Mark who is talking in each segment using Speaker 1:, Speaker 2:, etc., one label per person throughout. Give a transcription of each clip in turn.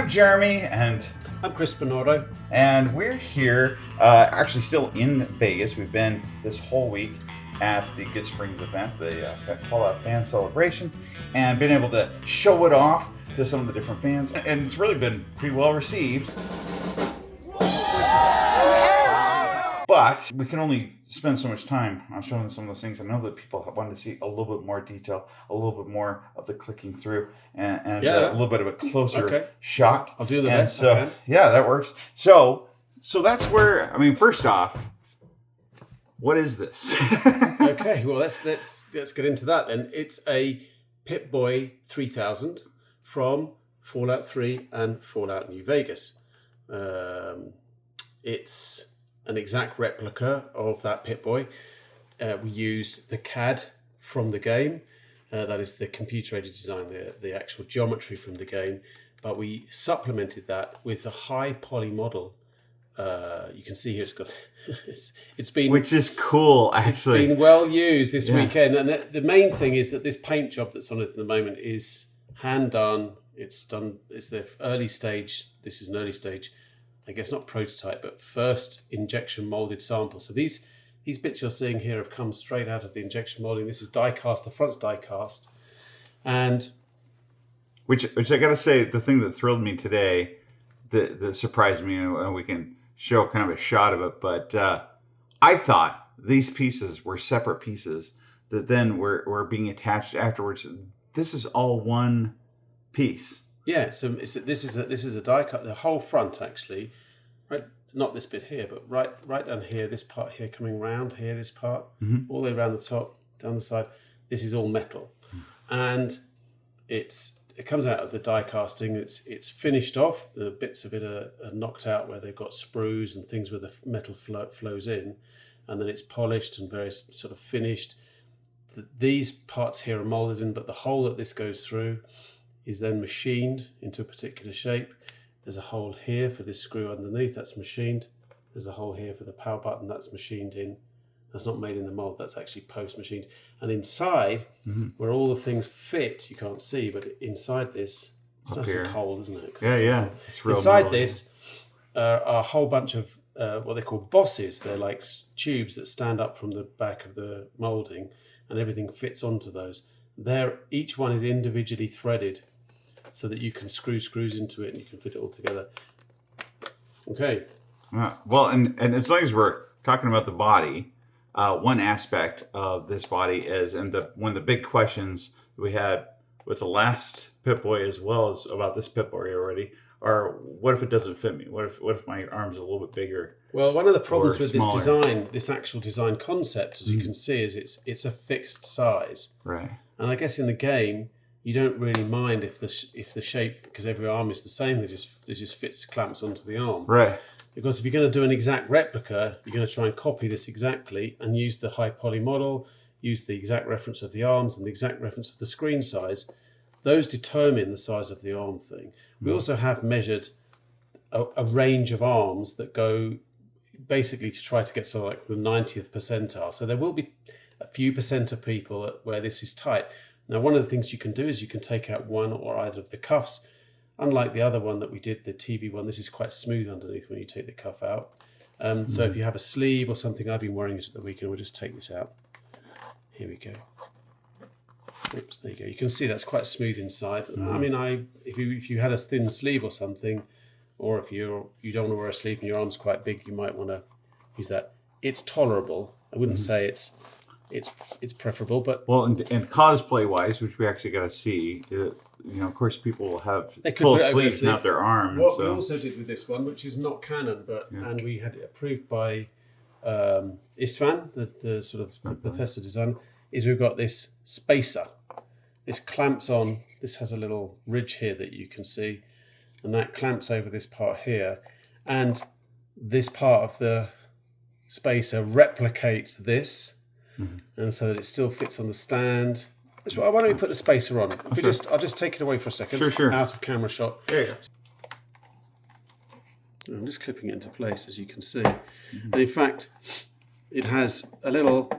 Speaker 1: I'm Jeremy, and
Speaker 2: I'm Chris Bernardo.
Speaker 1: And we're here, actually still in Vegas. We've been this whole week at the Good Springs event, the Fallout fan celebration, and been able to show it off to some of the different fans. And it's really been pretty well received. But we can only spend so much time on showing some of those things. I know that people wanted to see a little bit more detail, a little bit more of the clicking through, and a little bit of a closer shot.
Speaker 2: I'll do the best.
Speaker 1: So, yeah, that works. So that's where, I mean, first off, what is this?
Speaker 2: Okay, well, let's get into that then. It's a Pip-boy 3000 from Fallout 3 and Fallout New Vegas. It's an exact replica of that Pip-boy. We used the CAD from the game. That is the computer-aided design, the actual geometry from the game. But we supplemented that with a high poly model. You can see here it's got... it's been...
Speaker 1: Which is cool, actually.
Speaker 2: It's been well used this weekend. And the main thing is that this paint job that's on it at the moment is hand done. It's the early stage. This is an early stage, I guess not prototype, but first injection molded sample. So these bits you're seeing here have come straight out of the injection molding. This is die cast, the front's die cast. And
Speaker 1: which I gotta say, the thing that thrilled me today, that surprised me, and we can show kind of a shot of it, but I thought these pieces were separate pieces that then were being attached afterwards. This is all one piece.
Speaker 2: Yeah, so this is a die cut. The whole front, actually, right? Not this bit here, but right down here, this part here coming round here, this part, all the way around the top, down the side. This is all metal, and it comes out of the die casting. It's finished off. The bits of it are knocked out where they've got sprues and things where the metal flows in, and then it's polished and very sort of finished. These parts here are molded in, but the hole that this goes through is then machined into a particular shape. There's a hole here for this screw underneath, that's machined. There's a hole here for the power button, that's machined in. That's not made in the mold, that's actually post-machined. And inside, where all the things fit, you can't see, but inside this, it's nice and cold, isn't it?
Speaker 1: Yeah. It's real
Speaker 2: inside this are a whole bunch of what they call bosses. They're like tubes that stand up from the back of the moulding, and everything fits onto those. Each one is individually threaded, so that you can screw screws into it and you can fit it all together. Okay.
Speaker 1: Well, and as long as we're talking about the body, one aspect of this body is, and one of the big questions we had with the last Pip-boy as well as about this Pip-boy already, are what if it doesn't fit me? What if my arm's a little bit bigger?
Speaker 2: Well, one of the problems with this design, this actual design concept, as you can see, is it's a fixed size.
Speaker 1: Right.
Speaker 2: And I guess in the game, you don't really mind if the shape, because every arm is the same, it just fits clamps onto the arm.
Speaker 1: Right.
Speaker 2: Because if you're going to do an exact replica, you're going to try and copy this exactly and use the high poly model, use the exact reference of the arms and the exact reference of the screen size. Those determine the size of the arm thing. We also have measured a range of arms that go basically to try to get sort of like the 90th percentile. So there will be a few percent of people where this is tight. Now, one of the things you can do is you can take out one or either of the cuffs. Unlike the other one that we did, the TV one, this is quite smooth underneath when you take the cuff out. So if you have a sleeve or something, I've been wearing this at the weekend, we'll just take this out. Here we go. Oops, there you go. You can see that's quite smooth inside. I mean, if you had a thin sleeve or something, or if you don't want to wear a sleeve and your arm's quite big, you might want to use that. It's tolerable. I wouldn't say it's preferable, but
Speaker 1: and cosplay wise, which we actually got to see, of course, people will have full sleeves, not their arm.
Speaker 2: What we also did with this one, which is not canon, and we had it approved by Istvan, the sort of Bethesda design, is we've got this spacer. This clamps on. This has a little ridge here that you can see, and that clamps over this part here, and this part of the spacer replicates this. And so that it still fits on the stand. Why don't we put the spacer on? I'll just take it away for a second.
Speaker 1: Sure.
Speaker 2: Out of camera shot.
Speaker 1: There you go.
Speaker 2: I'm just clipping it into place, as you can see. And in fact, it has a little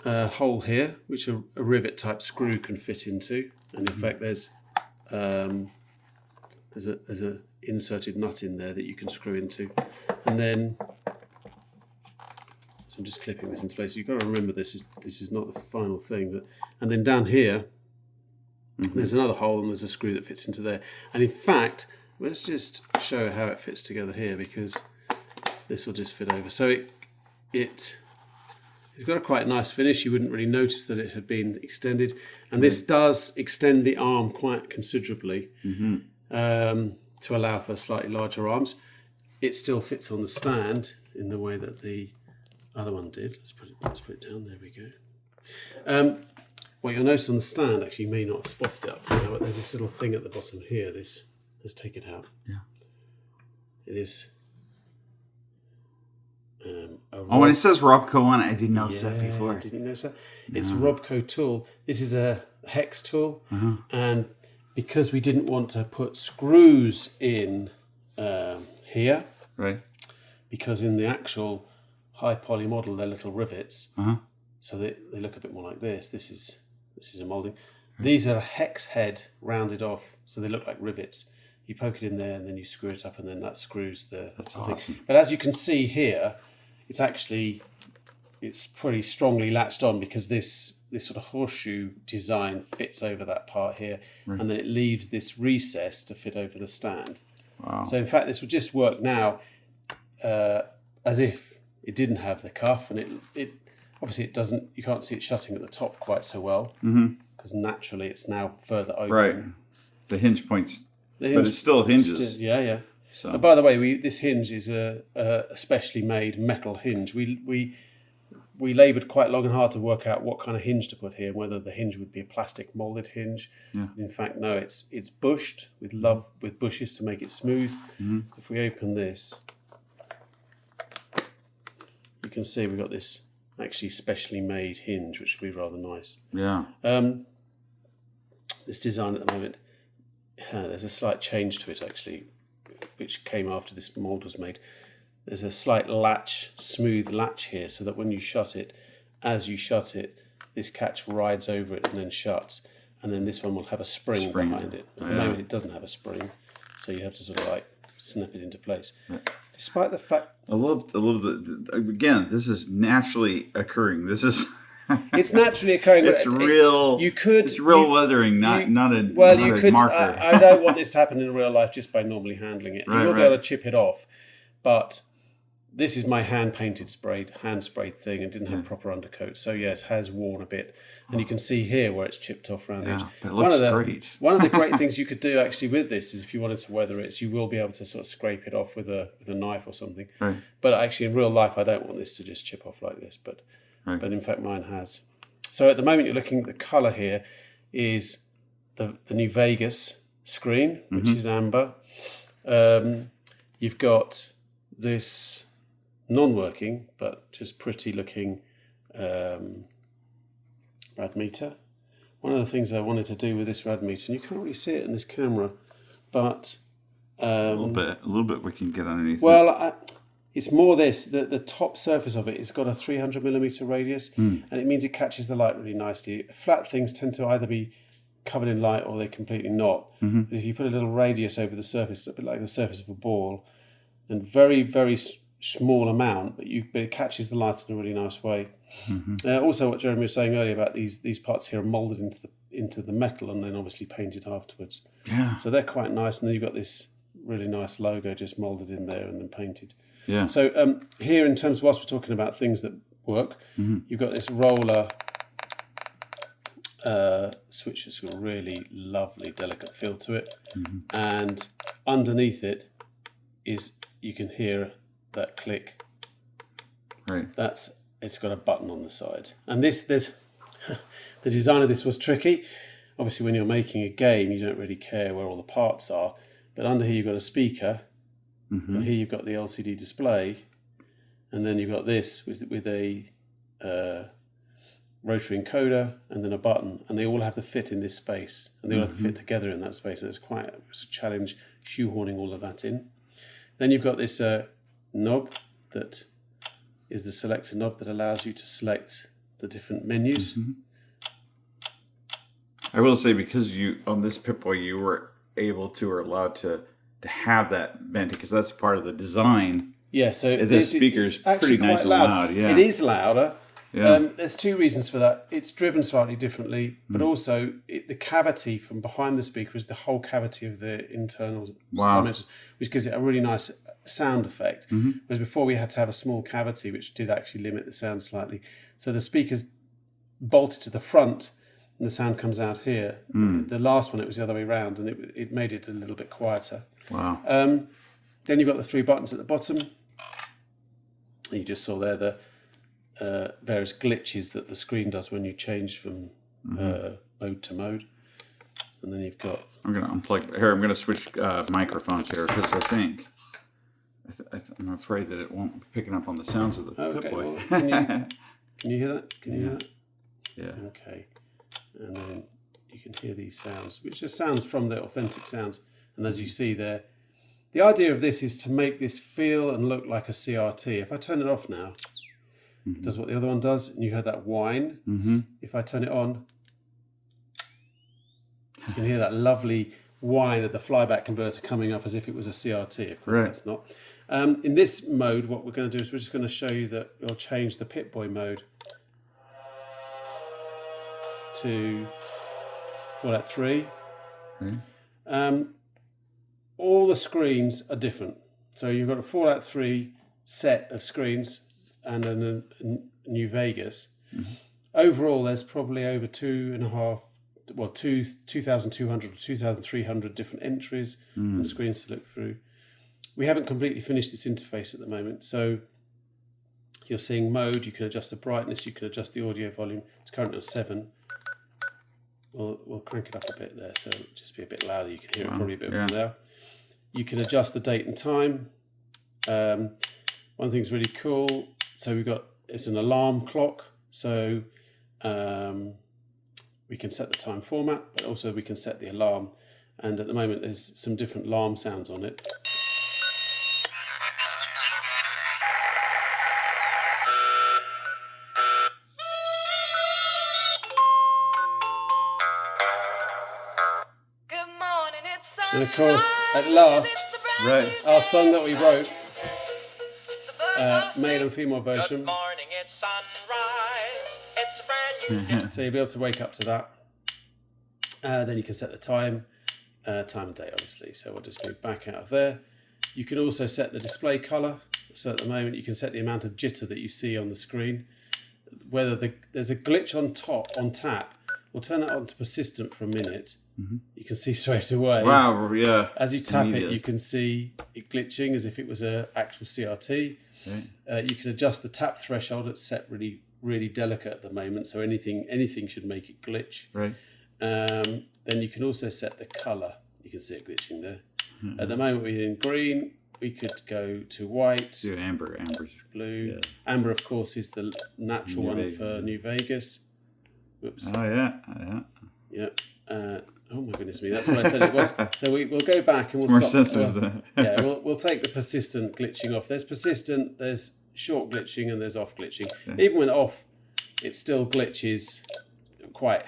Speaker 2: hole here, which a rivet type screw can fit into. And in fact, there's there's a inserted nut in there that you can screw into, and then so I'm just clipping this into place. You've got to remember this is not the final thing, but and then down here there's another hole and there's a screw that fits into there. And in fact, let's just show how it fits together here, because this will just fit over. So it's got a quite nice finish. You wouldn't really notice that it had been extended, and this does extend the arm quite considerably to allow for slightly larger arms. It still fits on the stand in the way that the other one did. Let's put it down. There we go. What you'll notice on the stand, actually, you may not have spotted it up to now, but there's this little thing at the bottom here. Let's take it out.
Speaker 1: Yeah.
Speaker 2: It is.
Speaker 1: And it says Robco on it. I didn't notice that before.
Speaker 2: Didn't you notice that? It's a Robco tool. This is a hex tool, and because we didn't want to put screws in here,
Speaker 1: right?
Speaker 2: Because in the actual high poly model, they're little rivets, so they look a bit more like this. This is a molding. These are a hex head rounded off, so they look like rivets. You poke it in there, and then you screw it up, and then that screws the
Speaker 1: awesome.
Speaker 2: thing. But as you can see here, it's pretty strongly latched on, because this sort of horseshoe design fits over that part here, and then it leaves this recess to fit over the stand.
Speaker 1: Wow.
Speaker 2: So in fact, this would just work now as if it didn't have the cuff, and it obviously it doesn't. You can't see it shutting at the top quite so well, because naturally it's now further open.
Speaker 1: Right. The hinge points, but it still hinges.
Speaker 2: Yeah.
Speaker 1: So.
Speaker 2: But by the way, this hinge is a specially made metal hinge. We laboured quite long and hard to work out what kind of hinge to put here, and whether the hinge would be a plastic moulded hinge. Yeah. In fact, no, it's bushed with bushes to make it smooth. If we open this, you can see we've got this actually specially made hinge, which would be rather nice.
Speaker 1: Yeah.
Speaker 2: This design at the moment, there's a slight change to it actually, which came after this mould was made. There's a slight latch, smooth latch here, so that when you shut it, as you shut it, this catch rides over it and then shuts. And then this one will have a spring behind it. At the moment it doesn't have a spring, so you have to sort of like snap it into place. Yeah. Despite the fact...
Speaker 1: I love again, this is naturally occurring. This is...
Speaker 2: It's naturally occurring.
Speaker 1: It's real. It's real weathering, not a marker.
Speaker 2: I don't want this to happen in real life just by normally handling it. You will be able to chip it off, but this is my hand sprayed thing, and didn't have proper undercoat. So yes, has worn a bit, and you can see here where it's chipped off around the edge.
Speaker 1: But it looks great.
Speaker 2: One of the great things you could do actually with this is, if you wanted to weather it, you will be able to sort of scrape it off with a knife or something.
Speaker 1: Right.
Speaker 2: But actually, in real life, I don't want this to just chip off like this, but in fact mine has. So at the moment you're looking at the colour here is the New Vegas screen, which is amber. You've got this non-working but just pretty looking Rad Meter. One of the things I wanted to do with this Rad Meter, and you can't really see it in this camera, but
Speaker 1: a little bit we can get underneath.
Speaker 2: Well, it's more this, the top surface of it has got a 300mm radius, and it means it catches the light really nicely. Flat things tend to either be covered in light or they're completely not. But if you put a little radius over the surface, a bit like the surface of a ball, and very, very small amount, but it catches the light in a really nice way. Also, what Jeremy was saying earlier about these parts here are moulded into the metal and then obviously painted afterwards.
Speaker 1: Yeah.
Speaker 2: So they're quite nice, and then you've got this really nice logo just moulded in there and then painted.
Speaker 1: Yeah.
Speaker 2: So here, in terms of, whilst we're talking about things that work, you've got this roller switch that's got a really lovely, delicate feel to it, and underneath it you can hear that click.
Speaker 1: Right.
Speaker 2: It's got a button on the side, and there's the design of this was tricky. Obviously, when you're making a game, you don't really care where all the parts are, but under here you've got a speaker. And here you've got the LCD display, and then you've got this with a rotary encoder and then a button, and they all have to fit in this space, and they all have to fit together in that space. And it's a challenge shoehorning all of that in. Then you've got this knob that is the selector knob that allows you to select the different menus.
Speaker 1: I will say, because you on this Pip-boy you were able to or allowed to have that venting, because that's part of the design.
Speaker 2: Yeah, so
Speaker 1: this speaker's pretty nice and loud. Yeah,
Speaker 2: it is louder.
Speaker 1: Yeah.
Speaker 2: There's two reasons for that. It's driven slightly differently, but also the cavity from behind the speaker is the whole cavity of the internal dimensions, which gives it a really nice sound effect. Whereas before we had to have a small cavity, which did actually limit the sound slightly. So the speaker's bolted to the front, and the sound comes out here. The last one, it was the other way around, and it made it a little bit quieter.
Speaker 1: Wow.
Speaker 2: Then you've got the three buttons at the bottom. You just saw there the various glitches that the screen does when you change from mode to mode. And then you've got...
Speaker 1: I'm going to unplug... Here, I'm going to switch microphones here, because I think... I'm afraid that it won't be picking up on the sounds of the Pip-boy.
Speaker 2: Well, can you hear that? Can you hear that?
Speaker 1: Yeah.
Speaker 2: Okay. And then you can hear these sounds, which are sounds from the authentic sounds. And as you see there, the idea of this is to make this feel and look like a CRT. If I turn it off now, it does what the other one does, and you heard that whine. If I turn it on, you can hear that lovely whine of the flyback converter coming up as if it was a CRT. Of course, that's not. In this mode, what we're going to do is we're just going to show you that we'll change the Pip-boy mode to 4.3. All the screens are different. So you've got a 4.3 set of screens and a New Vegas. Overall, there's probably over 2,200 or 2,300 different entries and screens to look through. We haven't completely finished this interface at the moment. So you're seeing mode, you can adjust the brightness, you can adjust the audio volume. It's currently on 7. We'll crank it up a bit there, so it'll just be a bit louder. You can hear it probably a bit more now. You can adjust the date and time. One thing's really cool. So it's an alarm clock. So we can set the time format, but also we can set the alarm. And at the moment, there's some different alarm sounds on it. And of course, at last, our song that we wrote, male and female version. Good morning, it's sunrise. It's a brand new... So you'll be able to wake up to that. Then you can set the time and date, obviously. So we'll just move back out of there. You can also set the display color. So at the moment, you can set the amount of jitter that you see on the screen. Whether there's a glitch on tap, we'll turn that on to persistent for a minute. You can see straight away.
Speaker 1: Wow, yeah.
Speaker 2: As you tap it, you can see it glitching as if it was an actual CRT. You can adjust the tap threshold. It's set really, really delicate at the moment, so anything should make it glitch. Then you can also set the color. You can see it glitching there. At the moment, we're in green. We could go to white.
Speaker 1: Do amber. Amber's
Speaker 2: blue. Yeah. Amber, of course, is the natural one for New Vegas. Whoops.
Speaker 1: Oh, yeah.
Speaker 2: Yeah. Oh my goodness me! That's what I said it was. So we'll go back and we'll
Speaker 1: more
Speaker 2: stop.
Speaker 1: Sensitive.
Speaker 2: We'll take the persistent glitching off. There's persistent, there's short glitching, and there's off glitching. Even when off, it still glitches quite,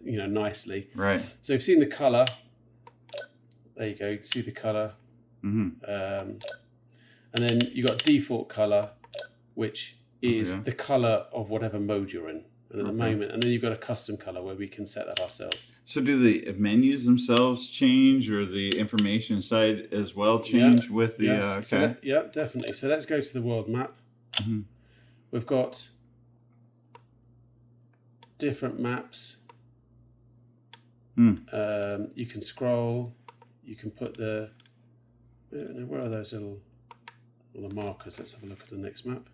Speaker 2: nicely.
Speaker 1: Right.
Speaker 2: So you've seen the color. There you go. You can see the color. And then you got default color, which is the color of whatever mode you're in. And at the moment, and then you've got a custom color where we can set that ourselves.
Speaker 1: So do the menus themselves change, or the information side as well change with the...
Speaker 2: Yes. Definitely. So let's go to the world map. We've got different maps. You can scroll. You can put where are those little markers? Let's have a look at the next map.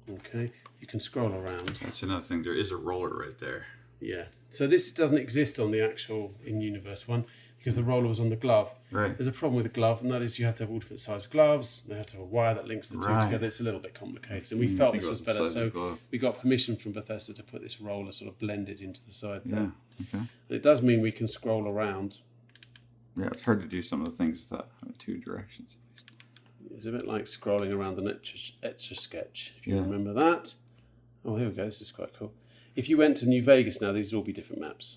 Speaker 2: Okay, you can scroll around.
Speaker 1: That's another thing. There is a roller right there.
Speaker 2: Yeah. So this doesn't exist on the actual in-universe one because the roller was on the glove.
Speaker 1: Right.
Speaker 2: There's a problem with the glove, and that is you have to have all different size gloves. They have to have a wire that links the two together. It's a little bit complicated. And we felt this was better, so we got permission from Bethesda to put this roller sort of blended into the side there.
Speaker 1: Okay.
Speaker 2: And it does mean we can scroll around.
Speaker 1: Yeah, it's hard to do some of the things without two directions.
Speaker 2: It's a bit like scrolling around an Etch-a-Sketch, if you remember that. Oh, here we go. This is quite cool. If you went to New Vegas now, these would all be different maps.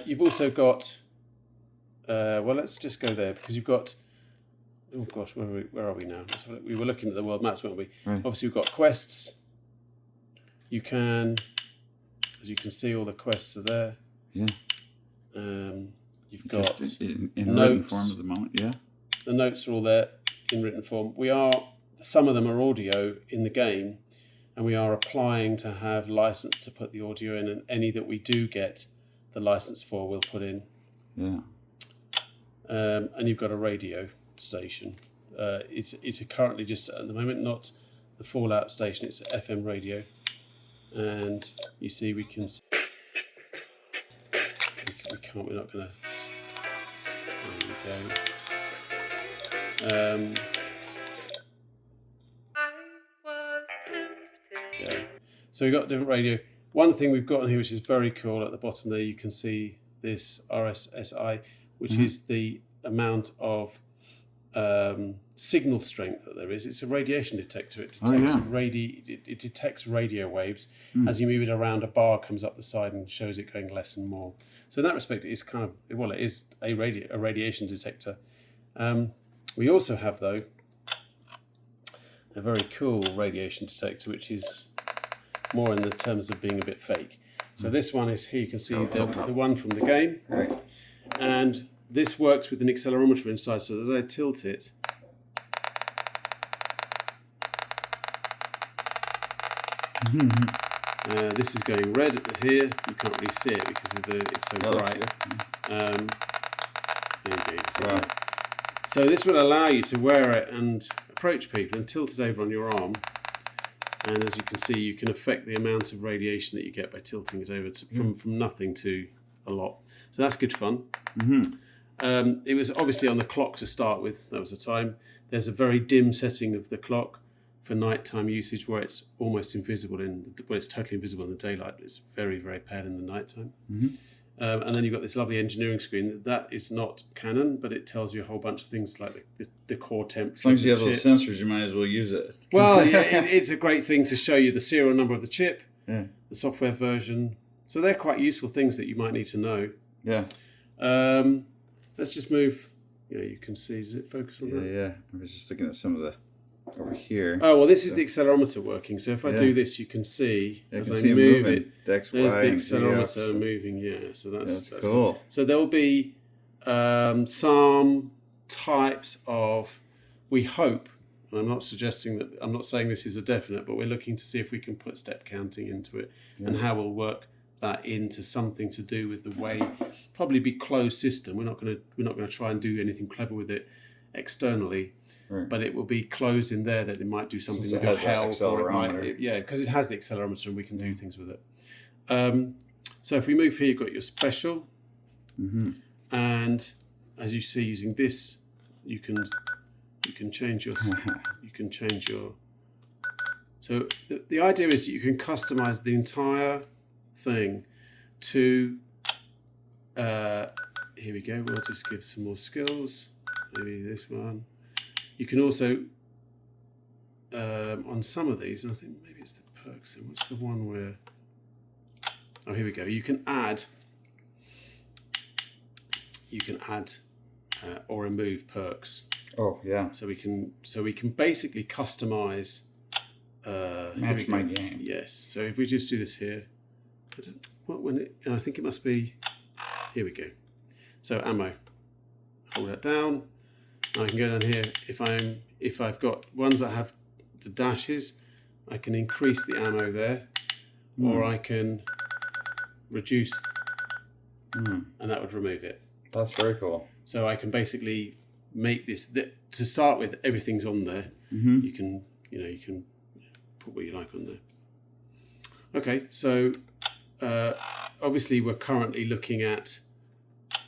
Speaker 2: You've also got... well, let's just go there because you've got... Oh, gosh, where are we now? We were looking at the world maps, weren't we?
Speaker 1: Right.
Speaker 2: Obviously, we've got quests. You can... As you can see, all the quests are there.
Speaker 1: Yeah.
Speaker 2: You've got
Speaker 1: just in written
Speaker 2: notes.
Speaker 1: form at the moment. Yeah.
Speaker 2: The notes are all there in written form. Some of them are audio in the game, and we are applying to have license to put the audio in, and any that we do get the license for, we'll put in.
Speaker 1: Yeah.
Speaker 2: And you've got a radio station. It's currently just at the moment not the Fallout station. It's an FM radio, and you see we can. We can't. We're not going to. There we go. Okay. So we've got different radio. One thing we've got on here, which is very cool, at the bottom there, you can see this RSSI, which is the amount of signal strength that there is. It's a radiation detector. It detects it detects radio waves. As you move it around, a bar comes up the side and shows it going less and more. So in that respect, it is kind of, well, it is a radiation detector. We also have, though, a very cool radiation detector, which is more in the terms of being a bit fake. So this one is here. You can see the one from the game.
Speaker 1: Right.
Speaker 2: And this works with an accelerometer inside, so as I tilt it, this is going red here. You can't really see it because of it's so bright. There you go, you can see it. So this will allow you to wear it and approach people and tilt it over on your arm. And as you can see, you can affect the amount of radiation that you get by tilting it over from nothing to a lot. So that's good fun. It was obviously on the clock to start with. That was the time. There's a very dim setting of the clock for nighttime usage where it's almost invisible it's totally invisible in the daylight. It's very, very pale in the nighttime. And then you've got this lovely engineering screen. That is not Canon, but it tells you a whole bunch of things like the core temperature.
Speaker 1: As long as you have those sensors, you might as well use it.
Speaker 2: Well, yeah, it's a great thing to show you the serial number of the chip, the software version. So they're quite useful things that you might need to know.
Speaker 1: Yeah.
Speaker 2: Let's just move. Yeah, you can see. Does it focus on that?
Speaker 1: Yeah. I was just looking at some of the over here.
Speaker 2: Oh, well, this is the accelerometer working. So if I do this, you can see as I move it, there's the accelerometer moving. Yeah, so that's cool. So there will be some types of, we hope, and I'm not saying this is a definite, but we're looking to see if we can put step counting into it and how we'll work that into something to do with the way, probably be closed system. We're not going to try and do anything clever with it externally, but it will be closed in there that it might do something with your health, or it might, because it has the accelerometer and we can do things with it. So if we move here, you've got your special, and as you see, using this, you can change your So the idea is that you can customize the entire thing to here we go. We'll just give some more skills. Maybe this one. You can also on some of these, and I think maybe it's the perks. Then what's the one where? Oh, here we go. You can add or remove perks.
Speaker 1: Oh yeah.
Speaker 2: So we can basically customize.
Speaker 1: Match my game.
Speaker 2: Yes. So if we just do this here, I think it must be. Here we go. So ammo. Hold that down. I can go down here. If I've got ones that have the dashes, I can increase the ammo there, or I can reduce, and that would remove it.
Speaker 1: That's very cool.
Speaker 2: So I can basically make this. To start with, everything's on there. You can put what you like on there. Okay, so obviously we're currently looking at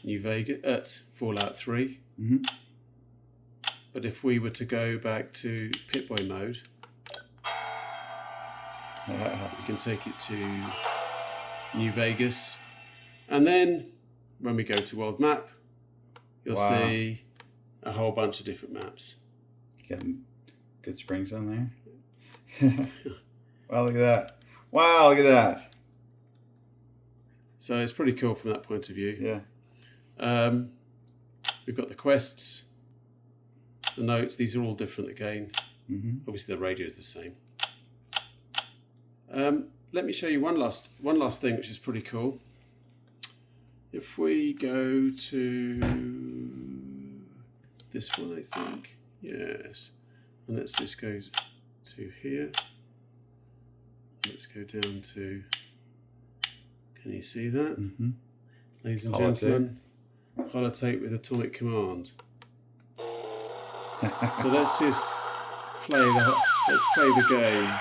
Speaker 2: New Vegas at Fallout 3. But if we were to go back to Pip-boy mode, we can take it to New Vegas, and then when we go to world map, you'll see a whole bunch of different maps.
Speaker 1: Getting good springs on there. Wow, look at that. Wow, look at that.
Speaker 2: So it's pretty cool from that point of view.
Speaker 1: Yeah.
Speaker 2: We've got the quests, the notes. These are all different again.
Speaker 1: Mm-hmm.
Speaker 2: Obviously, the radio is the same. Let me show you one last thing, which is pretty cool. If we go to this one, I think, yes, and let's just go to here. Let's go down to. Can you see that, ladies and gentlemen? Holotape with atomic command. So let's just play the game.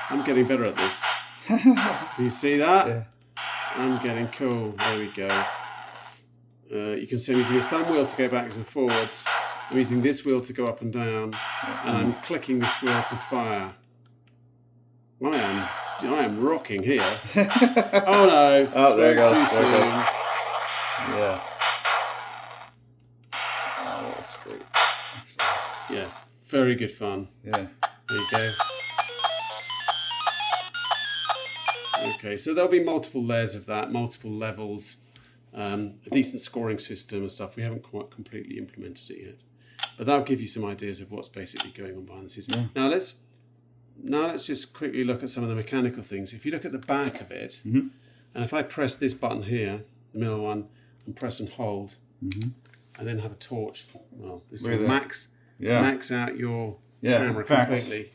Speaker 2: I'm getting better at this. Can you see that?
Speaker 1: Yeah.
Speaker 2: I'm getting cool. There we go. You can see I'm using a thumb wheel to go backwards and forwards. I'm using this wheel to go up and down, and I'm clicking this wheel to fire. I am rocking here. Oh no!
Speaker 1: Oh, there it goes.
Speaker 2: Too soon.
Speaker 1: Yeah. Oh, that's great. Excellent.
Speaker 2: Yeah, very good fun.
Speaker 1: Yeah.
Speaker 2: There you go. Okay, so there'll be multiple layers of that, multiple levels, a decent scoring system and stuff. We haven't quite completely implemented it yet, but that'll give you some ideas of what's basically going on behind the scenes. Yeah. Now let's just quickly look at some of the mechanical things. If you look at the back of it, and if I press this button here, the middle one, and press and hold, and then have a torch, well, this will max out your camera completely.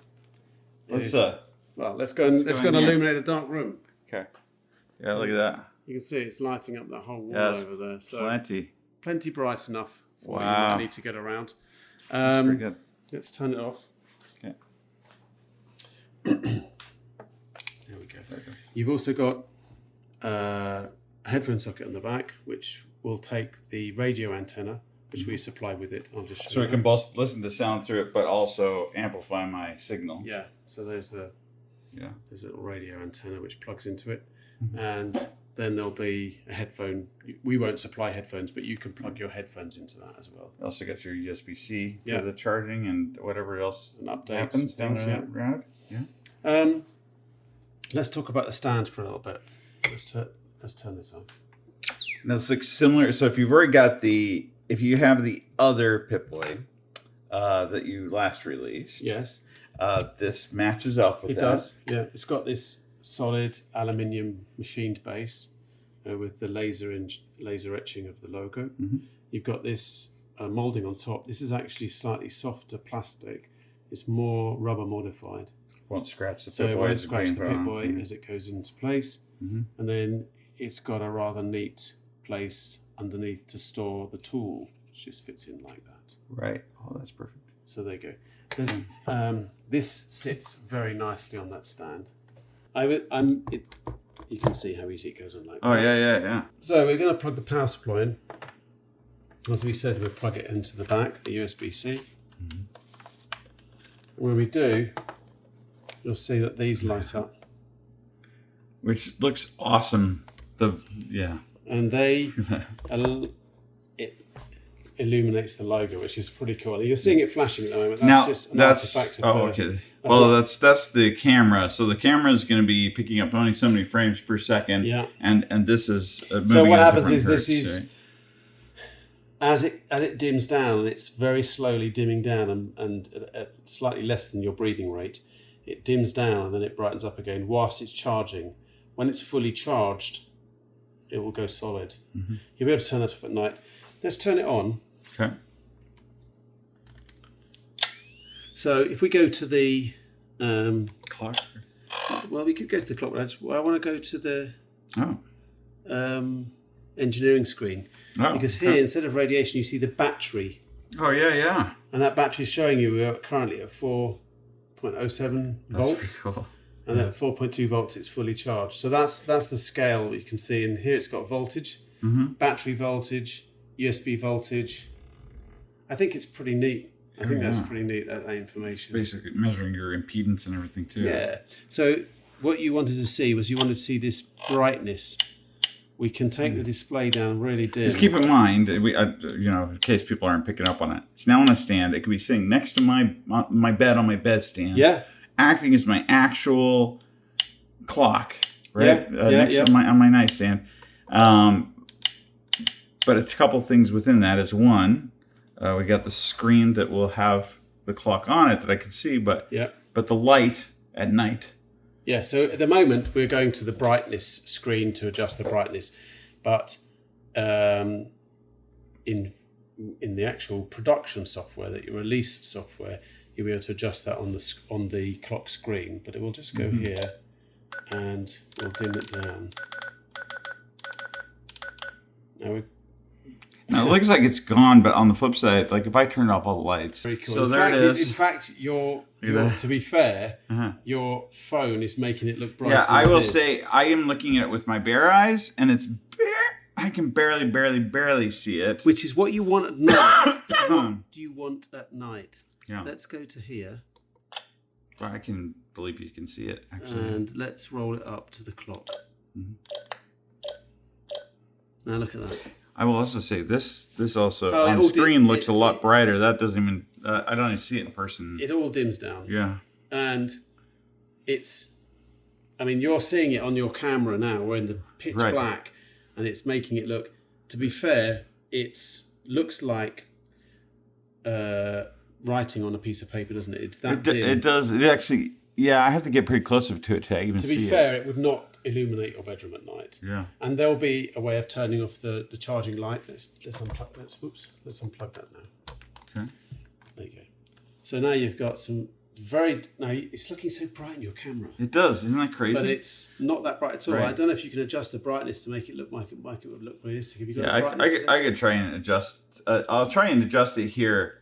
Speaker 2: Let's go and illuminate a dark room.
Speaker 1: Okay. Yeah, look at that.
Speaker 2: You can see it's lighting up that whole wall over there. So plenty bright enough for what you might need to get around.
Speaker 1: That's pretty good.
Speaker 2: Let's turn it off.
Speaker 1: Okay.
Speaker 2: There we go. You've also got a headphone socket on the back, which will take the radio antenna, which we supply with it. I'll just show you.
Speaker 1: So we can both listen to sound through it, but also amplify my signal.
Speaker 2: Yeah. So there's a little radio antenna which plugs into it, and then there'll be a headphone. We won't supply headphones, but you can plug your headphones into that as well.
Speaker 1: You also got your USB-C for the charging and whatever else
Speaker 2: and updates
Speaker 1: happens down the road.
Speaker 2: Yeah. Let's talk about the stand for a little bit. Let's turn this on.
Speaker 1: Now this looks similar. So if you have the other Pip-boy that you last released,
Speaker 2: yes,
Speaker 1: this matches up with that.
Speaker 2: It does. Yeah, it's got this solid aluminium machined base with the laser etching of the logo. You've got this molding on top. This is actually slightly softer plastic. It's more rubber modified.
Speaker 1: Won't scratch the Pip-boy.
Speaker 2: So it won't scratch the Pip-boy as it goes into place. And then it's got a rather neat place underneath to store the tool, which just fits in like that.
Speaker 1: Right. Oh, that's perfect.
Speaker 2: So there you go. There's, this sits very nicely on that stand. You can see how easy it goes on like that.
Speaker 1: Oh, yeah.
Speaker 2: So we're going to plug the power supply in. As we said, we'll plug it into the back, the USB-C. When we do, you'll see that these light up.
Speaker 1: Which looks awesome.
Speaker 2: And it illuminates the logo, which is pretty cool. You're seeing it flashing at the moment. That's just an artifact of
Speaker 1: okay. That's the camera. So the camera is going to be picking up only so many frames per second.
Speaker 2: Yeah.
Speaker 1: And this is moving.
Speaker 2: So what happens is this is as it dims down, and it's very slowly dimming down, and at slightly less than your breathing rate, it dims down and then it brightens up again whilst it's charging. When it's fully charged, it will go solid. You'll be able to turn that off at night. Let's turn it on.
Speaker 1: Okay.
Speaker 2: So if we go to the
Speaker 1: clock.
Speaker 2: Well, we could go to the clock. I want to go to the engineering screen because here instead of radiation, you see the battery.
Speaker 1: Oh yeah.
Speaker 2: And that battery is showing you we're currently at 4.07 volts.
Speaker 1: Cool.
Speaker 2: And at 4.2 volts, it's fully charged. So that's the scale you can see. And here it's got voltage, battery voltage, USB voltage. I think it's pretty neat. I think that's pretty neat, that information.
Speaker 1: Basically measuring your impedance and everything too.
Speaker 2: Yeah. So what you wanted to see was you wanted to see this brightness we can take the display down really dim.
Speaker 1: Just keep in mind, in case people aren't picking up on it, it's now on a stand. It could be sitting next to my bed on my bedstand.
Speaker 2: Yeah.
Speaker 1: Acting as my actual clock, right?
Speaker 2: Yeah.
Speaker 1: On my nightstand. But it's a couple things within that. Is one, we got the screen that will have the clock on it that I can see, but the light at night.
Speaker 2: Yeah, so at the moment we're going to the brightness screen to adjust the brightness, but in the actual production software, that you release software, you'll be able to adjust that on the clock screen. But it will just go here, and we'll dim it down.
Speaker 1: Now it looks like it's gone, but on the flip side, like if I turn off all the lights,
Speaker 2: very cool.
Speaker 1: So
Speaker 2: in
Speaker 1: there
Speaker 2: fact,
Speaker 1: it is.
Speaker 2: In fact, your to be fair, your phone is making it look brighter.
Speaker 1: Yeah, I will say I am looking at it with my bare eyes, and it's I can barely see it.
Speaker 2: Which is what you want at night. So what do you want at night?
Speaker 1: Yeah.
Speaker 2: Let's go to here.
Speaker 1: Well, I can believe you can see it, actually.
Speaker 2: And let's roll it up to the clock. Now look at that.
Speaker 1: I will also say this also on screen looks a lot brighter. That doesn't even I don't even see it in person.
Speaker 2: It all dims down.
Speaker 1: Yeah.
Speaker 2: And you're seeing it on your camera now. We're in the pitch black, and it's making it look, to be fair, it looks like writing on a piece of paper, doesn't it? It's that dim.
Speaker 1: It does. It actually, I have to get pretty close to it to even see it.
Speaker 2: To be fair, it would not illuminate your bedroom at night.
Speaker 1: Yeah.
Speaker 2: And there'll be a way of turning off the charging light. Let's unplug that. Let's unplug that now.
Speaker 1: Okay.
Speaker 2: There you go. So now you've got it's looking so bright in your camera.
Speaker 1: It does. Isn't that crazy?
Speaker 2: But it's not that bright at all.
Speaker 1: Right.
Speaker 2: I don't know if you can adjust the brightness to make it look like it would look realistic. Have you got
Speaker 1: I could try and adjust. I'll try and adjust it here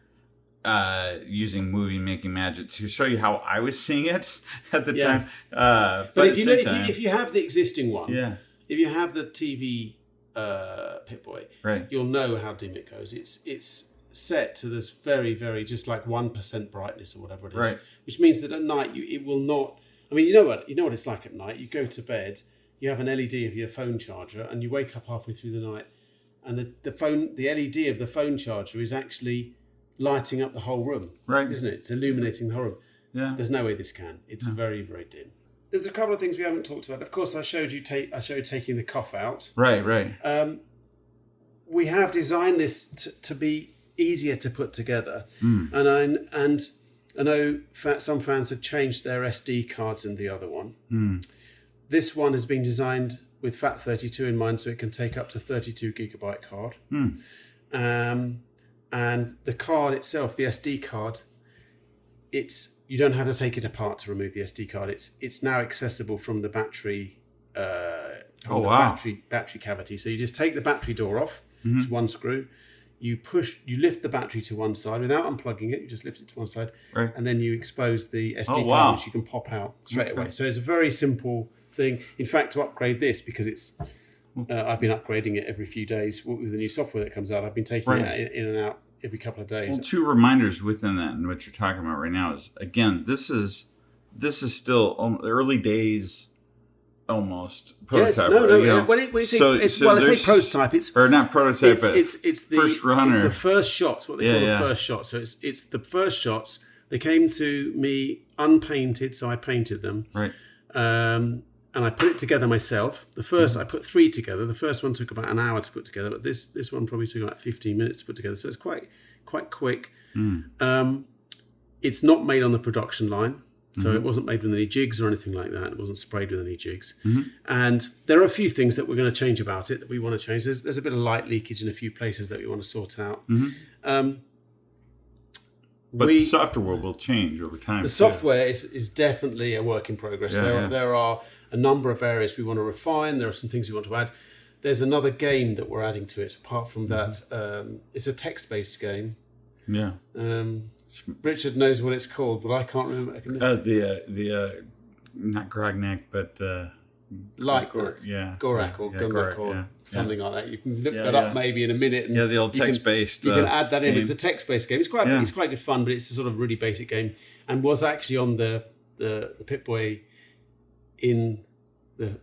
Speaker 1: using Movie Making Magic to show you how I was seeing it at the time.
Speaker 2: But if you have the existing one, if you have the TV Pip-boy, you'll know how dim it goes. It's set to this very, very just like 1% brightness or whatever it is, which means that at night it will not. I mean, you know what it's like at night. You go to bed, you have an LED of your phone charger, and you wake up halfway through the night, and the LED of the phone charger is actually lighting up the whole room, isn't it? It's illuminating the whole room.
Speaker 1: Yeah.
Speaker 2: There's no way this can. It's very, very dim. There's a couple of things we haven't talked about. Of course, I showed taking the cuff out.
Speaker 1: Right.
Speaker 2: We have designed this to be easier to put together, and I know some fans have changed their SD cards in the other one. This one has been designed with FAT32 in mind, so it can take up to 32 gigabyte card. And the card itself, the SD card, you don't have to take it apart to remove the SD card. It's now accessible from the battery. Battery cavity. So you just take the battery door off. It's one screw. You lift the battery to one side without unplugging it. You just lift it to one side, and then you expose the SD card, which you can pop out straight away. So it's a very simple thing. In fact, to upgrade this, because I've been upgrading it every few days with the new software that comes out. I've been taking it in and out every couple of days.
Speaker 1: Well, two reminders within that, and what you're talking about right now is, again, this is still early days. Almost prototype.
Speaker 2: Yes, when you say prototype, it's
Speaker 1: or not prototype, but
Speaker 2: it's the
Speaker 1: first runner.
Speaker 2: It's the first shots. What they call the first shots. So it's the first shots. They came to me unpainted, so I painted them.
Speaker 1: Right.
Speaker 2: And I put it together myself. The first I put 3 together. The first one took about an hour to put together, but this one probably took about 15 minutes to put together. So it's quite quick. It's not made on the production line. So it wasn't made with any jigs or anything like that. It wasn't sprayed with any jigs. And there are a few things that we're going to change about it that we want to change. There's a bit of light leakage in a few places that we want to sort out.
Speaker 1: But the software will change over time.
Speaker 2: The software is definitely a work in progress. There are a number of areas we want to refine. There are some things we want to add. There's another game that we're adding to it. Apart from that, it's a text-based game.
Speaker 1: Yeah.
Speaker 2: Richard knows what it's called, but I can't remember.
Speaker 1: The not Grognak, but
Speaker 2: Gorak or Gundrak or something like that. You can look that up maybe in a minute. And
Speaker 1: the old text-based.
Speaker 2: You can add that in.
Speaker 1: Game.
Speaker 2: It's a text-based game. It's quite good fun, but it's a sort of really basic game, and was actually on the Pip-boy in the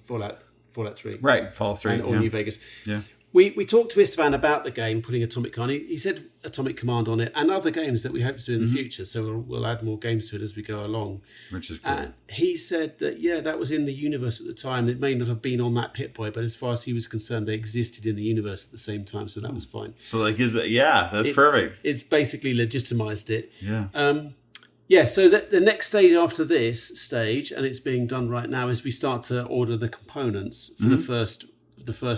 Speaker 2: Fallout Fallout 3.
Speaker 1: Right, Fallout 3.
Speaker 2: Or New Vegas.
Speaker 1: Yeah.
Speaker 2: We talked to Istvan about the game, putting Atomic Command. He said Atomic Command on it, and other games that we hope to do in the future. So we'll add more games to it as we go along.
Speaker 1: Which is cool.
Speaker 2: He said that, that was in the universe at the time. It may not have been on that Pip-boy, but as far as he was concerned, they existed in the universe at the same time, so that was fine.
Speaker 1: So that's perfect.
Speaker 2: It's basically legitimized it.
Speaker 1: Yeah.
Speaker 2: So the next stage after this stage, and it's being done right now, is we start to order the components for the first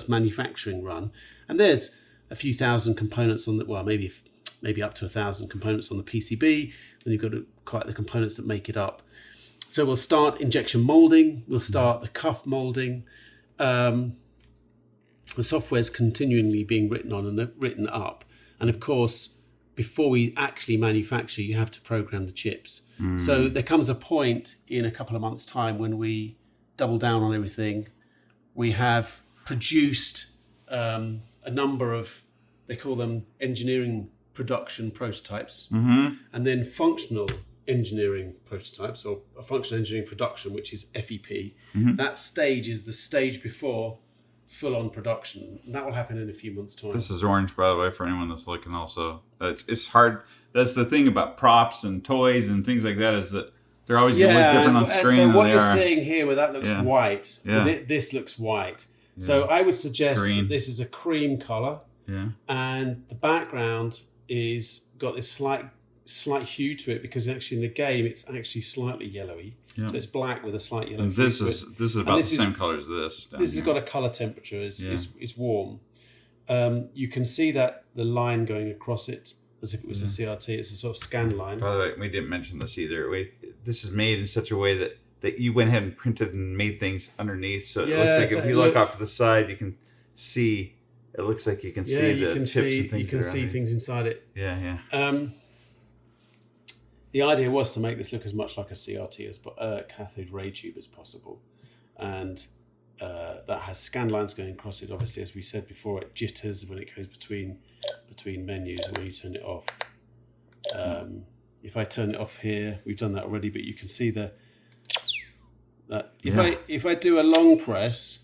Speaker 2: manufacturing run, and there's a few thousand components on maybe up to 1,000 components on the PCB. Then you've got quite the components that make it up. So we'll start injection molding. We'll start the cuff molding. The software's continually being written on and written up, and of course, before we actually manufacture, you have to program the chips. So there comes a point in a couple of months' time when we double down on everything. We have produced a number of, they call them engineering production prototypes, and then functional engineering prototypes, or a functional engineering production, which is FEP. That stage is the stage before full-on production. And that will happen in a few months' time.
Speaker 1: This is orange, by the way, for anyone that's looking also. It's hard. That's the thing about props and toys and things like that, is that they're always going to look different on screen.
Speaker 2: So what
Speaker 1: than
Speaker 2: you're
Speaker 1: they are.
Speaker 2: seeing here, where that looks white, this looks white. So I would suggest that this is a cream color, and the background is got this slight hue to it, because actually in the game it's actually slightly yellowy. So it's black with a slight yellow hue.
Speaker 1: This is about the same color as this.
Speaker 2: This has got a color temperature. It's warm. You can see that the line going across it as if it was a CRT. It's a sort of scan line.
Speaker 1: By the way, we didn't mention this either. This is made in such a way that you went ahead and printed and made things underneath. So it looks like if you look off to the side, you can see. It looks like you can see the tips and things.
Speaker 2: You can see things inside it.
Speaker 1: Yeah.
Speaker 2: The idea was to make this look as much like a CRT as cathode ray tube as possible, and that has scan lines going across it. Obviously, as we said before, it jitters when it goes between menus when you turn it off. If I turn it off here, we've done that already, but you can see that if I do a long press,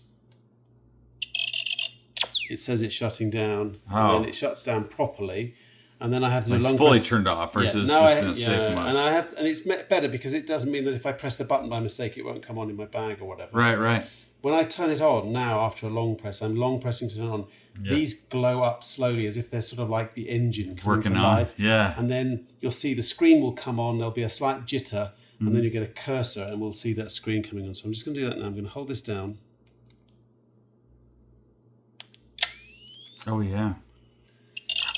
Speaker 2: it says it's shutting down, and then it shuts down properly. And then I have to do a long
Speaker 1: fully
Speaker 2: press.
Speaker 1: turned off versus just in a safe mode.
Speaker 2: And it's better because it doesn't mean that if I press the button by mistake, it won't come on in my bag or whatever.
Speaker 1: Right.
Speaker 2: When I turn it on now, after a long press, I'm long pressing to turn it on. Yeah. These glow up slowly as if they're sort of like the engine coming to life.
Speaker 1: Yeah.
Speaker 2: And then you'll see the screen will come on. There'll be a slight jitter, and then you get a cursor, and we'll see that screen coming on. So I'm just going to do that now. I'm going to hold this down.
Speaker 1: Oh yeah.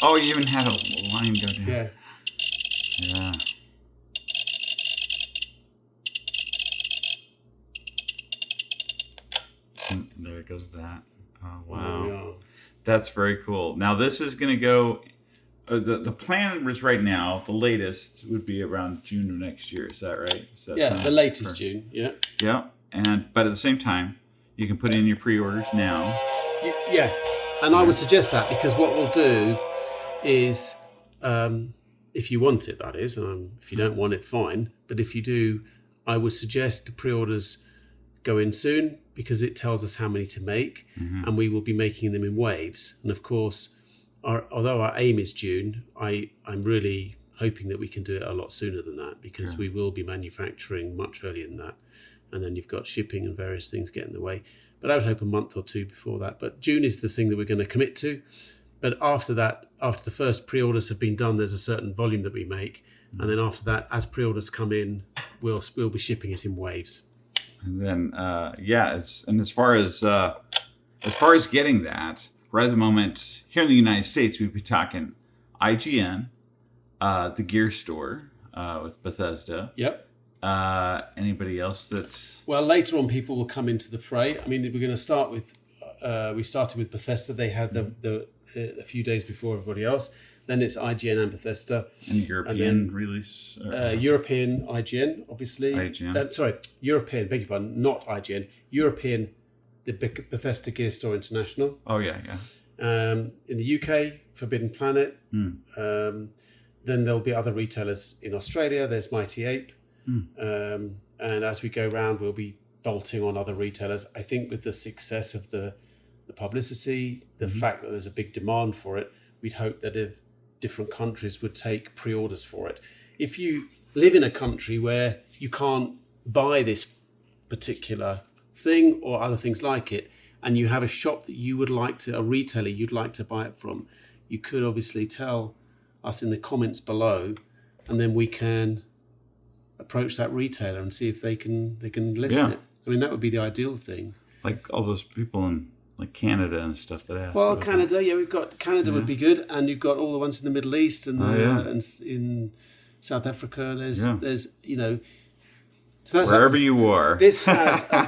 Speaker 1: Oh, you even had a line go down.
Speaker 2: Yeah.
Speaker 1: Yeah. So there goes that. Oh, wow. That's very cool. Now, this is going to go... the plan is right now, the latest would be around June of next year. Is that right?
Speaker 2: The latest June. Yeah.
Speaker 1: Yeah. But at the same time, you can put in your pre-orders now.
Speaker 2: Yeah. And I would suggest that, because what we'll do is, if you want it, that is, if you don't want it, fine. But if you do, I would suggest the pre-orders go in soon, because it tells us how many to make, and we will be making them in waves. And of course, although our aim is June, I'm really hoping that we can do it a lot sooner than that, because we will be manufacturing much earlier than that. And then you've got shipping and various things get in the way. But I would hope a month or two before that. But June is the thing that we're going to commit to. But after that, after the first pre-orders have been done, there's a certain volume that we make. And then after that, as pre-orders come in, we'll be shipping it in waves.
Speaker 1: And then, as far as getting that, right at the moment, here in the United States, we'd be talking IGN, the Gear Store with Bethesda.
Speaker 2: Yep.
Speaker 1: Anybody else that's...
Speaker 2: Well, later on, people will come into the fray. I mean, we're going to start with... we started with Bethesda. They had a few days before everybody else. Then it's IGN and Bethesda.
Speaker 1: And European release?
Speaker 2: European IGN, obviously.
Speaker 1: IGN.
Speaker 2: European, beg your pardon, not IGN. European, the Bethesda Gear Store International.
Speaker 1: Oh, yeah.
Speaker 2: In the UK, Forbidden Planet. Then there'll be other retailers in Australia. There's Mighty Ape. And as we go round, we'll be bolting on other retailers. I think with the success of the publicity, the fact that there's a big demand for it, we'd hope that if different countries would take pre-orders for it. If you live in a country where you can't buy this particular thing or other things like it, and you have a shop that you would like to, a retailer you'd like to buy it from, you could obviously tell us in the comments below, and then we can approach that retailer and see if they can list it. I mean, that would be the ideal thing.
Speaker 1: Like all those people in like Canada and stuff that ask.
Speaker 2: Well, Canada, we've got Canada would be good, and you've got all the ones in the Middle East and and in South Africa. There's so that's
Speaker 1: wherever you are.
Speaker 2: This has a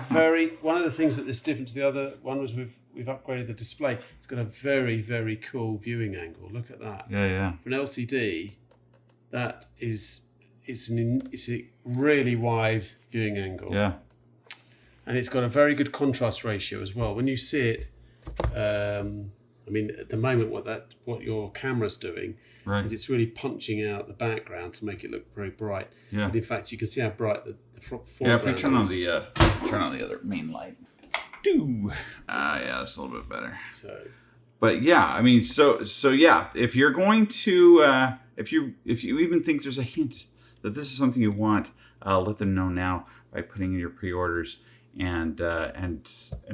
Speaker 2: one of the things that is different to the other one was we've upgraded the display. It's got a very, very cool viewing angle. Look at that.
Speaker 1: Yeah.
Speaker 2: For an LCD, that is it's a really wide viewing angle.
Speaker 1: Yeah.
Speaker 2: And it's got a very good contrast ratio as well. When you see it, I mean, at the moment, what your camera's doing is it's really punching out the background to make it look very bright.
Speaker 1: Yeah.
Speaker 2: But in fact, you can see how bright the foreground is.
Speaker 1: Yeah, if we turn on the other main light. Yeah, it's a little bit better. But yeah, I mean, so yeah, if you're going to, if you even think there's a hint that this is something you want, let them know now by putting in your pre-orders and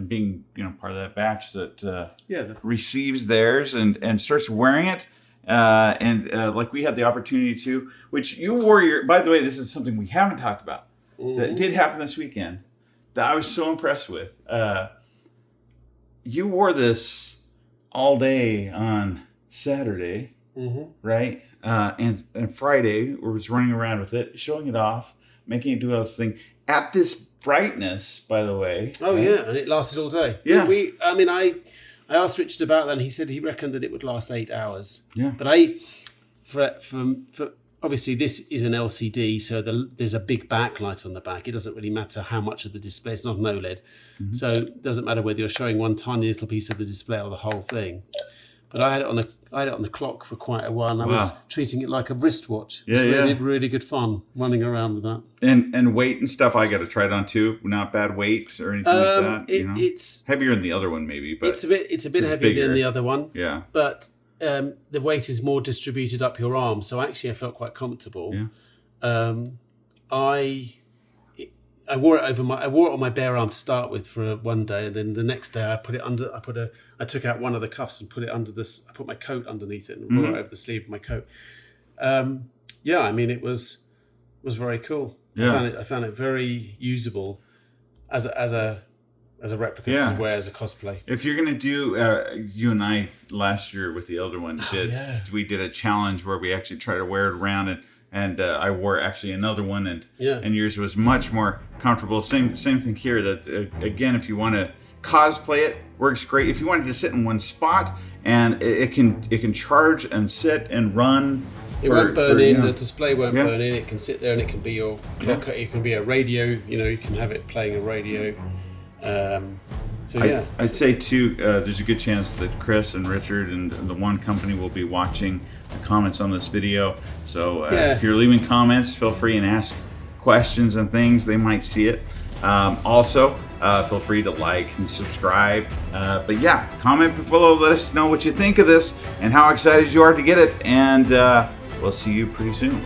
Speaker 1: being part of that batch that receives theirs and starts wearing it. Like we had the opportunity to, which you wore by the way, this is something we haven't talked about that did happen this weekend that I was so impressed with. You wore this all day on Saturday, right? And Friday, we was running around with it, showing it off, making it do its thing at this brightness, by the way.
Speaker 2: Oh, right? Yeah, and it lasted all day.
Speaker 1: Yeah.
Speaker 2: I asked Richard about that, and he said he reckoned that it would last 8 hours.
Speaker 1: Yeah.
Speaker 2: But for obviously this is an LCD, so there's a big backlight on the back. It doesn't really matter how much of the display. It's not an OLED, so it doesn't matter whether you're showing one tiny little piece of the display or the whole thing. But I had it on the clock for quite a while, and I was treating it like a wristwatch. It's really good fun running around with that.
Speaker 1: And weight and stuff, I got to try it on too. Not bad weight or anything like that. It's heavier than the other one, maybe, but
Speaker 2: it's a bit heavier than the other one.
Speaker 1: Yeah,
Speaker 2: but the weight is more distributed up your arm, so actually I felt quite comfortable.
Speaker 1: Yeah.
Speaker 2: I wore it on my bare arm to start with for one day, and then the next day I put it under. I took out one of the cuffs and put it under this. I put my coat underneath it and wore it over the sleeve of my coat. I mean, it was very cool.
Speaker 1: Yeah.
Speaker 2: I found it very usable as a replica to wear as a cosplay.
Speaker 1: If you're gonna do, you and I last year with the elder one we did a challenge where we actually tried to wear it around and I wore actually another one and yours was much more comfortable. Same thing here. That again, if you want to cosplay it, works great. If you wanted to sit in one spot and it can charge and sit and run.
Speaker 2: It won't burn in. The display won't burn in. It can sit there and it can be your clock. It can be a radio. You can have it playing a radio.
Speaker 1: I'd say too, there's a good chance that Chris and Richard and the one company will be watching the comments on this video. So if you're leaving comments, feel free and ask questions and things. They might see it. Also, feel free to like and subscribe. But yeah, comment below. Let us know what you think of this and how excited you are to get it. And we'll see you pretty soon.